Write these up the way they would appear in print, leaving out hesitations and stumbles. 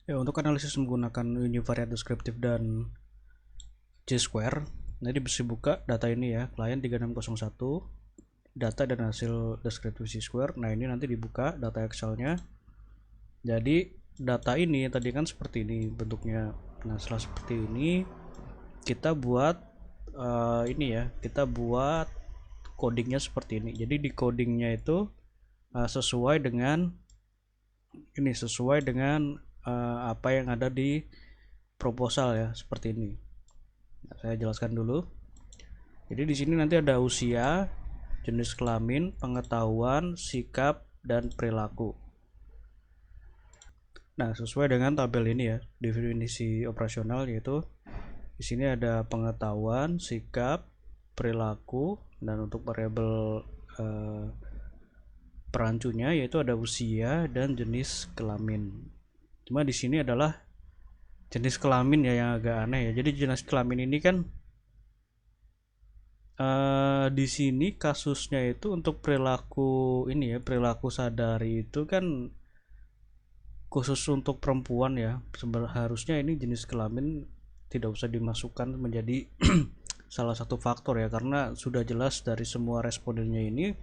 Ya, untuk analisis menggunakan univariate deskriptif dan G-square, nanti bisa buka data ini ya, klien 3601, data dan hasil deskriptif G-square. Nah, ini nanti dibuka data Excel-nya. Jadi, data ini tadi kan seperti ini bentuknya. Nah, setelah seperti ini, kita buat ini ya, kita buat codingnya seperti ini. Jadi di codingnya itu sesuai dengan apa yang ada di proposal ya, seperti ini. Nah, saya jelaskan dulu. Jadi di sini nanti ada usia, jenis kelamin, pengetahuan, sikap, dan perilaku. Nah, sesuai dengan tabel ini ya, definisi operasional, yaitu di sini ada pengetahuan, sikap, perilaku, dan untuk variabel perancunya yaitu ada usia dan jenis kelamin. Cuma di sini adalah jenis kelamin ya yang agak aneh ya. Jadi jenis kelamin ini kan di sini kasusnya itu untuk perilaku ini ya, perilaku sadari itu kan khusus untuk perempuan ya. Seharusnya ini jenis kelamin tidak usah dimasukkan menjadi salah satu faktor ya, karena sudah jelas dari semua respondennya ini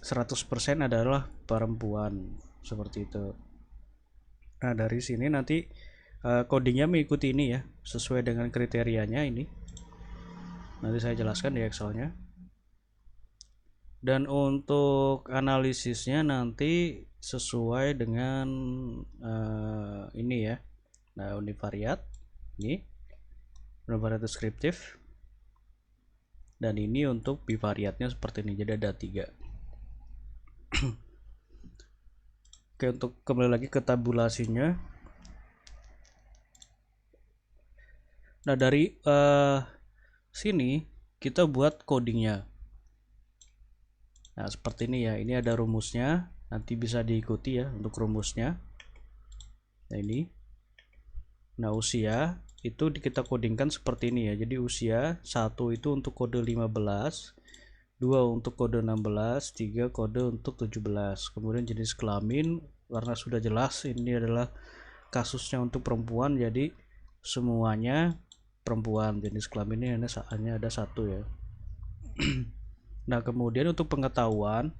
100% adalah perempuan, seperti itu. Nah, dari sini nanti codingnya mengikuti ini ya, sesuai dengan kriterianya ini. Nanti saya jelaskan di Excel-nya. Dan untuk analisisnya nanti sesuai dengan ini ya. Nah, univariate ini, univariate deskriptif. Dan ini untuk bivariatnya seperti ini. Jadi ada 3. Oke, untuk kembali lagi ke tabulasinya. Nah, dari sini kita buat codingnya. Nah, seperti ini ya. Ini ada rumusnya. Nanti bisa diikuti ya untuk rumusnya. Nah, ini. Nah, usia itu kita codingkan seperti ini ya. Jadi usia 1 itu untuk kode 15, 2 untuk kode 16, 3 kode untuk 17. Kemudian jenis kelamin, karena sudah jelas ini adalah kasusnya untuk perempuan, jadi semuanya perempuan. Jenis kelaminnya hanya ada 1 ya. Nah, kemudian untuk pengetahuan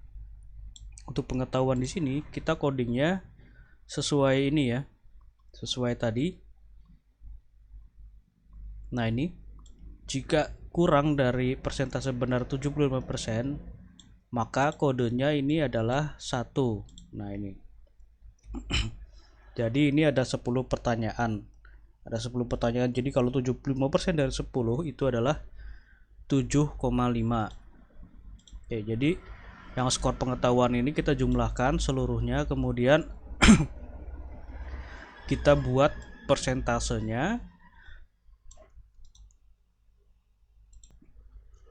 di sini kita codingnya sesuai ini ya, sesuai tadi. Nah, ini jika kurang dari persentase benar 75%, maka kodenya ini adalah 1. Nah, ini. Jadi ini ada 10 pertanyaan. Ada 10 pertanyaan. Jadi kalau 75% dari 10 itu adalah 7,5. Oke, jadi yang skor pengetahuan ini kita jumlahkan seluruhnya, kemudian kita buat persentasenya,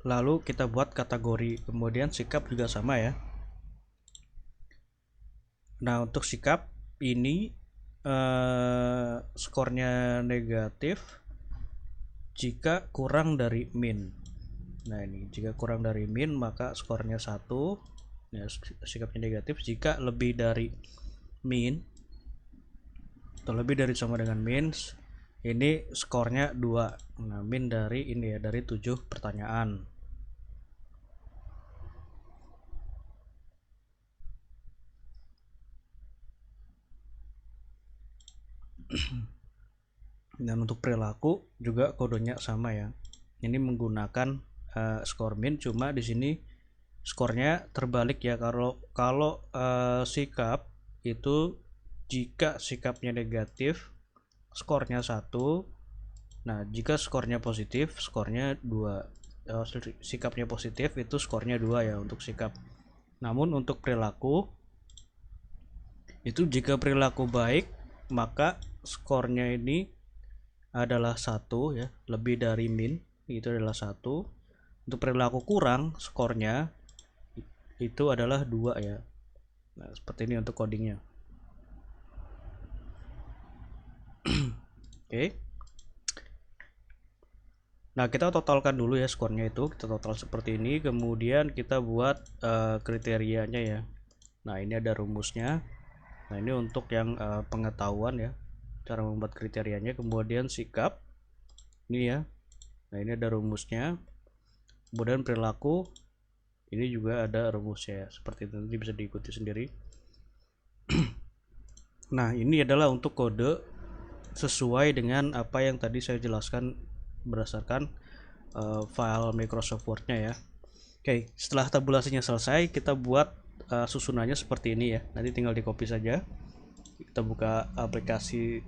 lalu kita buat kategori. Kemudian sikap juga sama ya. Nah, untuk sikap ini skornya negatif jika kurang dari min. Nah, ini jika kurang dari min maka skornya 1 ya, sikapnya negatif. Jika lebih dari min atau lebih dari sama dengan min, ini skornya 2. Nah, min dari ini ya, dari 7 pertanyaan. Dan untuk perilaku juga kodenya sama ya. Ini menggunakan skor min, cuma di sini skornya terbalik ya. Kalau sikap itu jika sikapnya negatif skornya 1. Nah, jika skornya positif skornya 2. Sikapnya positif itu skornya 2 ya untuk sikap. Namun untuk perilaku itu jika perilaku baik maka skornya ini adalah 1 ya, lebih dari min itu adalah 1. Untuk perilaku kurang skornya itu adalah 2 ya. Nah, seperti ini untuk codingnya. Oke. Nah, kita totalkan dulu ya skornya itu. Kita total seperti ini, kemudian kita buat kriterianya ya. Nah, ini ada rumusnya. Nah, ini untuk yang pengetahuan ya. cara membuat kriterianya, kemudian sikap ini ya. Nah ini ada rumusnya, kemudian perilaku ini juga ada rumusnya seperti itu, nanti bisa diikuti sendiri. Nah ini adalah untuk kode sesuai dengan apa yang tadi saya jelaskan berdasarkan file Microsoft Word-nya ya. Oke, setelah tabulasinya selesai, kita buat susunannya seperti ini ya. Nanti tinggal di copy saja. Kita buka aplikasi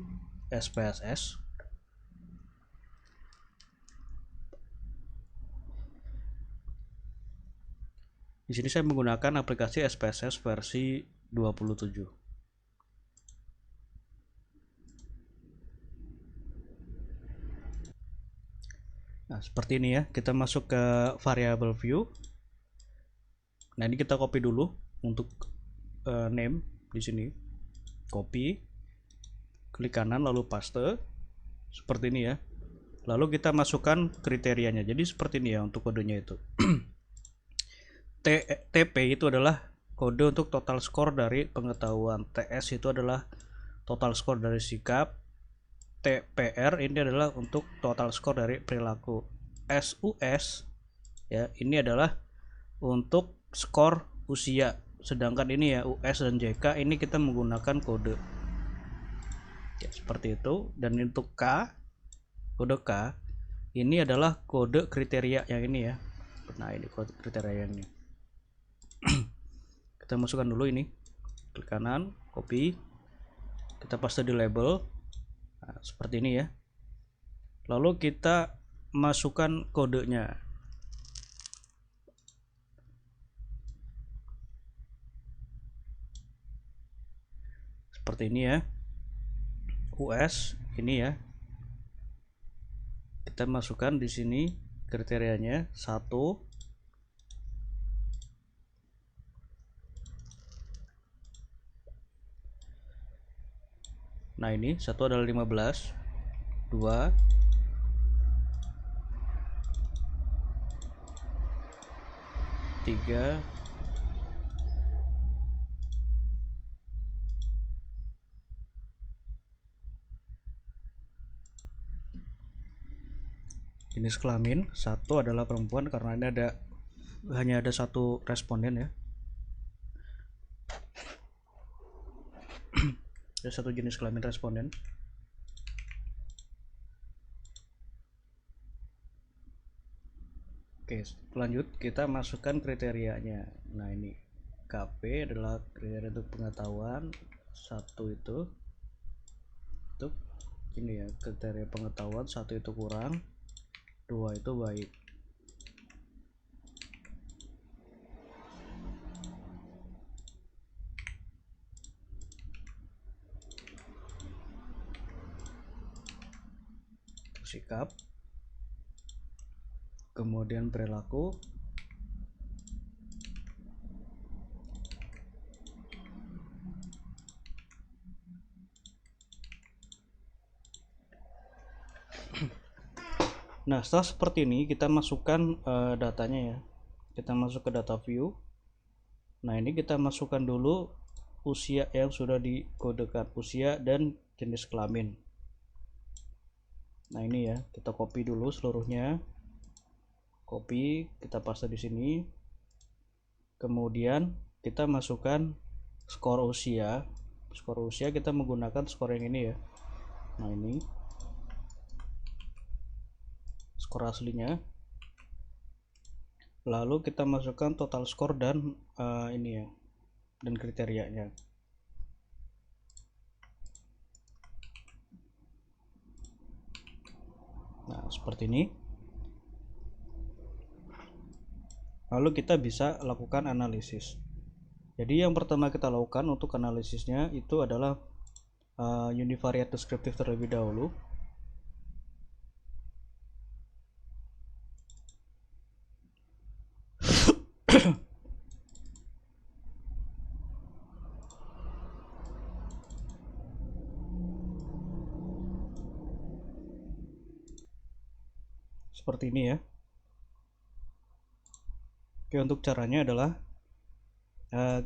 SPSS. Di sini saya menggunakan aplikasi SPSS versi 27. Nah, seperti ini ya. Kita masuk ke variable view. Nah, ini kita copy dulu untuk name di sini. Copy. Klik kanan lalu paste. Seperti ini ya. Lalu kita masukkan kriterianya. Jadi seperti ini ya untuk kodenya itu. TP itu adalah kode untuk total score dari pengetahuan. TS itu adalah total score dari sikap. TPR ini adalah untuk total score dari perilaku. SUS ya, ini adalah untuk skor usia. Sedangkan ini ya US dan JK ini kita menggunakan kode. Ya, seperti itu. Dan untuk kode K ini adalah kode kriteria yang ini ya. Nah, ini kode kriteria yang ini. Kita masukkan dulu ini, klik kanan, copy, kita paste di label. Nah, seperti ini ya. Lalu kita masukkan kodenya. Seperti ini ya. US ini ya. Kita masukkan di sini kriterianya 1. Nah, ini 1 adalah 15, 2, 3, 4. Jenis kelamin 1 adalah perempuan karena ini hanya ada 1 responden ya. Ada 1 jenis kelamin responden. Oke, lanjut kita masukkan kriterianya. Nah, ini KP adalah kriteria untuk pengetahuan. 1 itu untuk ini ya, kriteria pengetahuan. 1 itu kurang, 2 itu baik. Sikap, kemudian perilaku, nah setelah seperti ini kita masukkan datanya ya. Kita masuk ke data view. Nah, ini kita masukkan dulu usia yang sudah dikodekan, usia dan jenis kelamin. Nah, ini ya, kita copy dulu seluruhnya. Copy, kita paste di sini. Kemudian kita masukkan skor usia. Skor usia kita menggunakan skor yang ini ya. Nah, ini skor aslinya. Lalu kita masukkan total skor dan ini ya, dan kriterianya. Nah, seperti ini. Lalu kita bisa lakukan analisis. Jadi yang pertama kita lakukan untuk analisisnya itu adalah univariate deskriptif terlebih dahulu. Seperti ini ya. Oke, untuk caranya adalah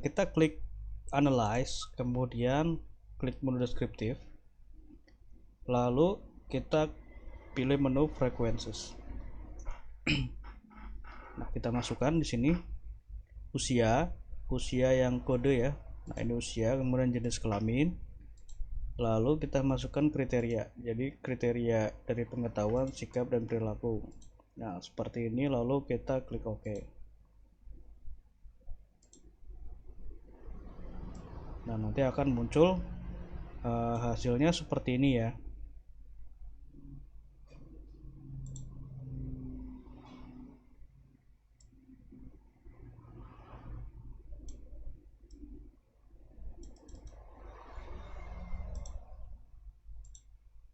kita klik analyze, kemudian klik mode deskriptif. lalu kita pilih menu frequencies. Nah, kita masukkan di sini usia yang kode ya. Nah, ini usia, kemudian jenis kelamin, lalu kita masukkan kriteria. Jadi kriteria dari pengetahuan, sikap, dan perilaku. Nah, seperti ini, lalu kita klik OK. Nah, nanti akan muncul hasilnya seperti ini ya.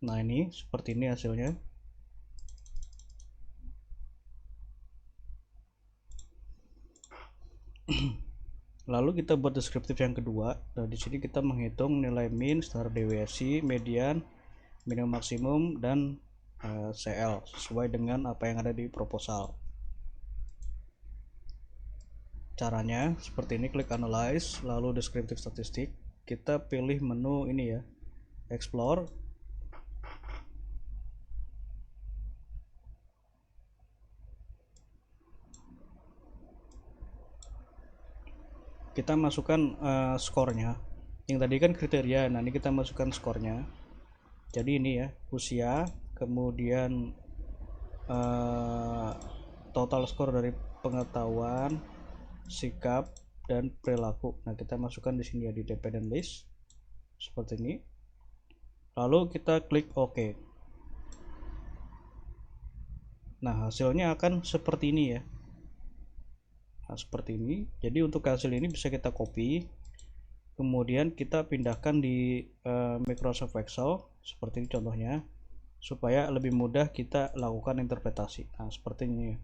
Nah, ini seperti ini hasilnya. Lalu kita buat deskriptif yang kedua. Nah, di sini kita menghitung nilai min, standar deviasi, median, minimum maksimum, dan CL sesuai dengan apa yang ada di proposal. Caranya seperti ini, klik analyze, lalu deskriptif statistik. Kita pilih menu ini ya, explore. Kita masukkan skornya. Yang tadi kan kriteria, nah ini kita masukkan skornya. Jadi ini ya, usia, kemudian total skor dari pengetahuan, sikap, dan perilaku. Nah, kita masukkan di sini ya, di dependent list seperti ini. Lalu kita klik OK. Nah, hasilnya akan seperti ini ya. Nah, seperti ini. Jadi untuk hasil ini bisa kita copy, kemudian kita pindahkan di Microsoft Excel seperti ini contohnya, supaya lebih mudah kita lakukan interpretasi. Nah, seperti ini.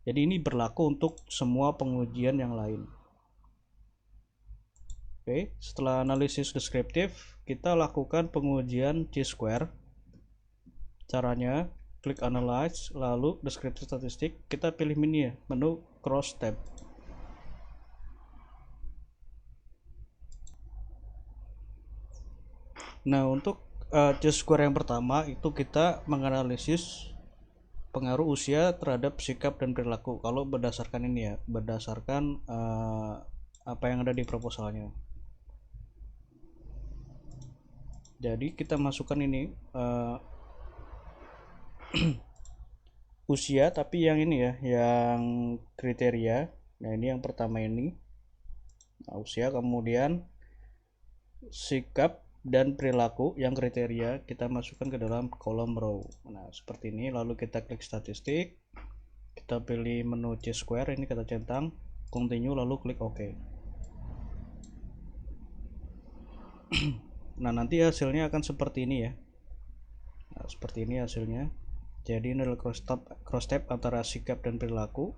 Jadi ini berlaku untuk semua pengujian yang lain. Oke, setelah analisis deskriptif, kita lakukan pengujian Chi-square. Caranya klik analyze, lalu deskriptif statistik, kita pilih menu ya, menu cross tab. Nah, untuk Chi-square yang pertama itu kita menganalisis pengaruh usia terhadap sikap dan perilaku. Kalau berdasarkan ini ya, berdasarkan apa yang ada di proposalnya. Jadi kita masukkan ini usia, tapi yang ini ya, yang kriteria. Nah, ini yang pertama ini. Nah, usia, kemudian sikap dan perilaku yang kriteria kita masukkan ke dalam kolom row. Nah, seperti ini. Lalu kita klik statistik, kita pilih menu Chi-square, ini kita centang, continue, lalu klik OK. Nah, nanti hasilnya akan seperti ini ya. Nah, seperti ini hasilnya. Jadi ini adalah cross tab antara sikap dan perilaku,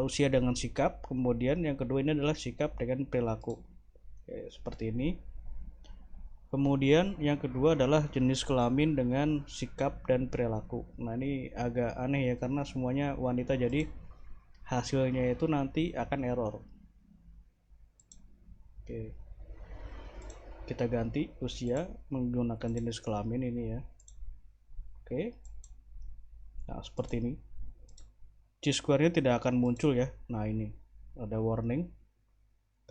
usia dengan sikap, kemudian yang kedua ini adalah sikap dengan perilaku. Oke, seperti ini. Kemudian yang kedua adalah jenis kelamin dengan sikap dan perilaku. Nah, ini agak aneh ya, karena semuanya wanita, jadi hasilnya itu nanti akan error. Oke, kita ganti usia menggunakan jenis kelamin ini ya. Oke, nah seperti ini. Chi-square-nya tidak akan muncul ya. Nah, ini ada warning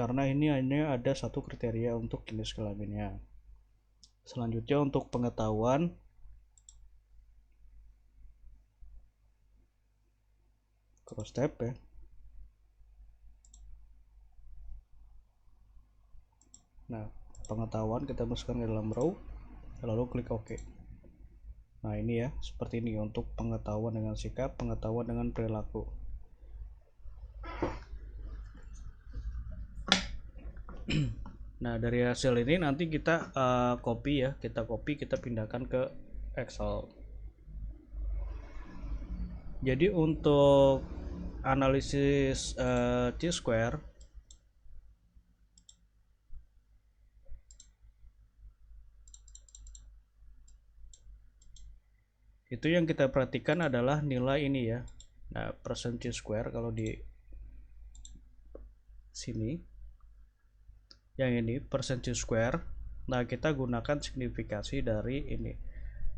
karena ini hanya ada satu kriteria untuk jenis kelaminnya. Selanjutnya untuk pengetahuan, cross tab ya. Nah, pengetahuan kita masukkan ke dalam row, lalu klik OK. Nah, ini ya, seperti ini untuk pengetahuan dengan sikap, pengetahuan dengan perilaku. Nah, dari hasil ini nanti kita copy ya, kita pindahkan ke Excel. Jadi untuk analisis Chi-square itu yang kita perhatikan adalah nilai ini ya. Nah, persen Chi-square kalau di sini, yang ini persen Chi-square. Nah, kita gunakan signifikasi dari ini,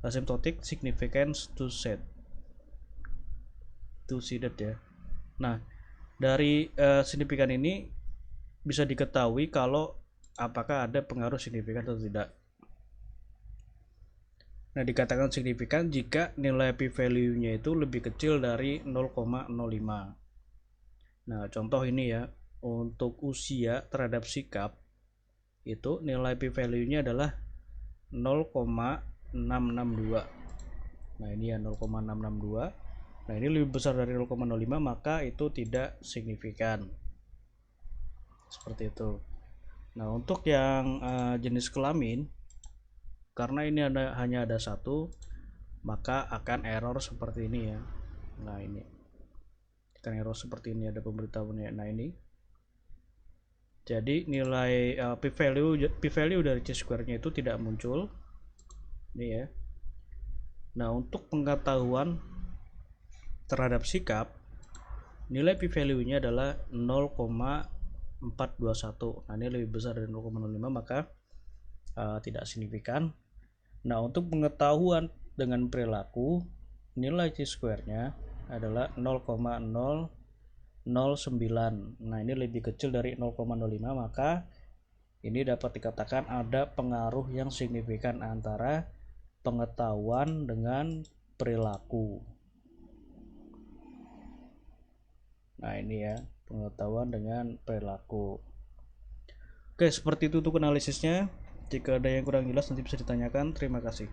asymptotic significance to seeded ya. Nah, dari signifikan ini bisa diketahui kalau apakah ada pengaruh signifikan atau tidak. Nah, dikatakan signifikan jika nilai p-value-nya itu lebih kecil dari 0,05. Nah, contoh ini ya, untuk usia terhadap sikap itu nilai p-value-nya adalah 0,662. Nah, ini ya 0,662. Nah, ini lebih besar dari 0,05, maka itu tidak signifikan. Seperti itu. Nah, untuk yang jenis kelamin, karena ini hanya ada satu, maka akan error seperti ini ya. Nah, ini akan error seperti ini, ada pemberitahuannya. Nah, ini jadi nilai p-value dari c-square-nya itu tidak muncul ini ya. Nah, untuk pengetahuan terhadap sikap, nilai p-value-nya adalah 0,421. Nah, ini lebih besar dari 0,05, maka tidak signifikan. Nah, untuk pengetahuan dengan perilaku, nilai c-square-nya adalah 0,009. Nah, ini lebih kecil dari 0,05, maka ini dapat dikatakan ada pengaruh yang signifikan antara pengetahuan dengan perilaku. Nah, ini ya, pengetahuan dengan perilaku. Oke, seperti itu untuk analisisnya. Jika ada yang kurang jelas nanti bisa ditanyakan. Terima kasih.